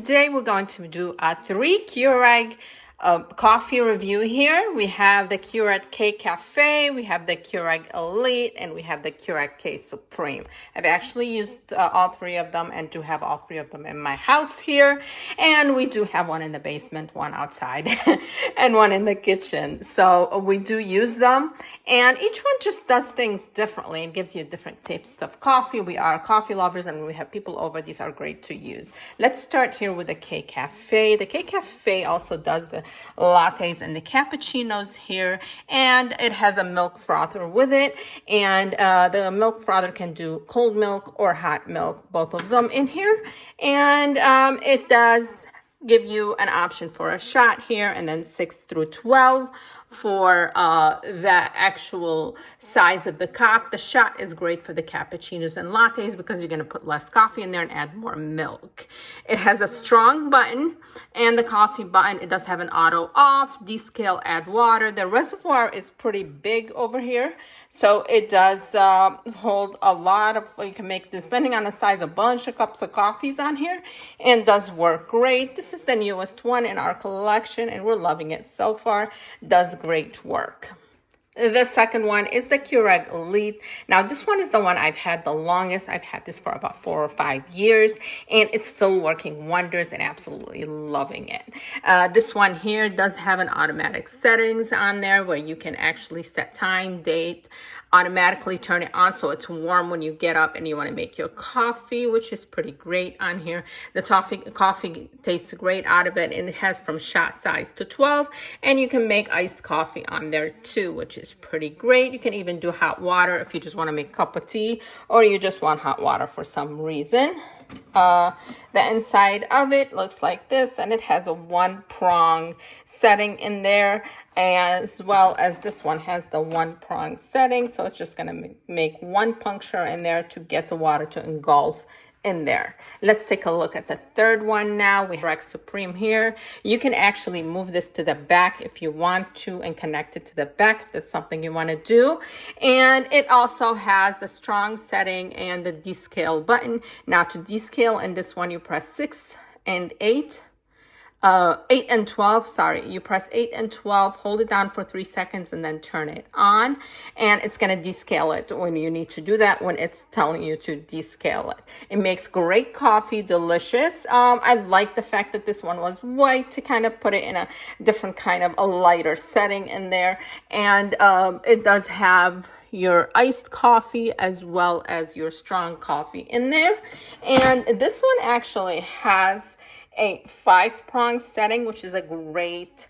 Today we're going to do a 3 Keurig coffee review here. We have the Keurig K Cafe, we have the Keurig Elite, and we have the Keurig K Supreme. I've actually used all three of them and do have all three of them in my house here. And we do have one in the basement, one outside, and one in the kitchen. So we do use them, and each one just does things differently and gives you different types of coffee. We are coffee lovers and we have people over. These are great to use. Let's start here with the K Cafe. The K Cafe also does the lattes and the cappuccinos here, and it has a milk frother with it, and the milk frother can do cold milk or hot milk, both of them in here. And it does give you an option for a shot here, and then 6 through 12 for the actual size of the cup. The shot is great for the cappuccinos and lattes because you're going to put less coffee in there and add more milk. It has a strong button, and the coffee button, it does have an auto off, descale, add water. The reservoir is pretty big over here, so it does hold a lot of, you can make this, depending on the size, a bunch of cups of coffees on here, and does work great. This is the newest one in our collection, and we're loving it so far. Does great work. The second one is the Keurig Elite. Now, this one is the one I've had the longest. I've had this for about 4 or 5 years, and it's still working wonders and absolutely loving it. This one here does have an automatic settings on there where you can actually set time, date, automatically turn it on so it's warm when you get up and you want to make your coffee, which is pretty great on here. The coffee tastes great out of it, and it has from shot size to 12, and you can make iced coffee on there too, which is pretty great. You can even do hot water if you just want to make a cup of tea or you just want hot water for some reason. The inside of it looks like this, and it has a 1-prong setting in there, as well as this one has the 1-prong setting. So it's just going to make one puncture in there to get the water to engulf in there. Let's take a look at the third one now. We have Keurig Supreme here. You can actually move this to the back if you want to and connect it to the back if that's something you want to do. And it also has the strong setting and the descale button. Now to descale in this one, you press 6 and 8. 8 and 12, sorry, you press 8 and 12, hold it down for 3 seconds and then turn it on, and it's going to descale it when you need to do that, when it's telling you to descale it. It makes great coffee, delicious. I like the fact that this one was white to kind of put it in a different kind of a lighter setting in there, and it does have your iced coffee as well as your strong coffee in there. And this one actually has a 5-prong setting, which is a great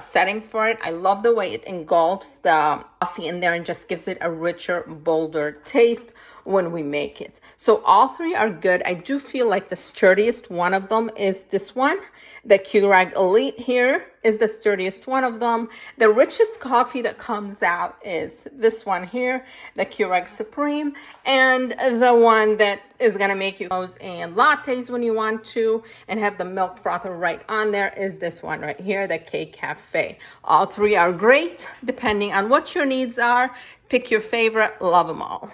setting for it. I love the way it engulfs the coffee in there and just gives it a richer, bolder taste when we make it. So all three are good. I do feel like the sturdiest one of them is this one. The Keurig Elite here is the sturdiest one of them. The richest coffee that comes out is this one here, the Keurig Supreme, and the one that is going to make you those and lattes when you want to and have the milk frother right on there is this one right here, the K Cafe. All three are great depending on what your needs are. Pick your favorite, love them all.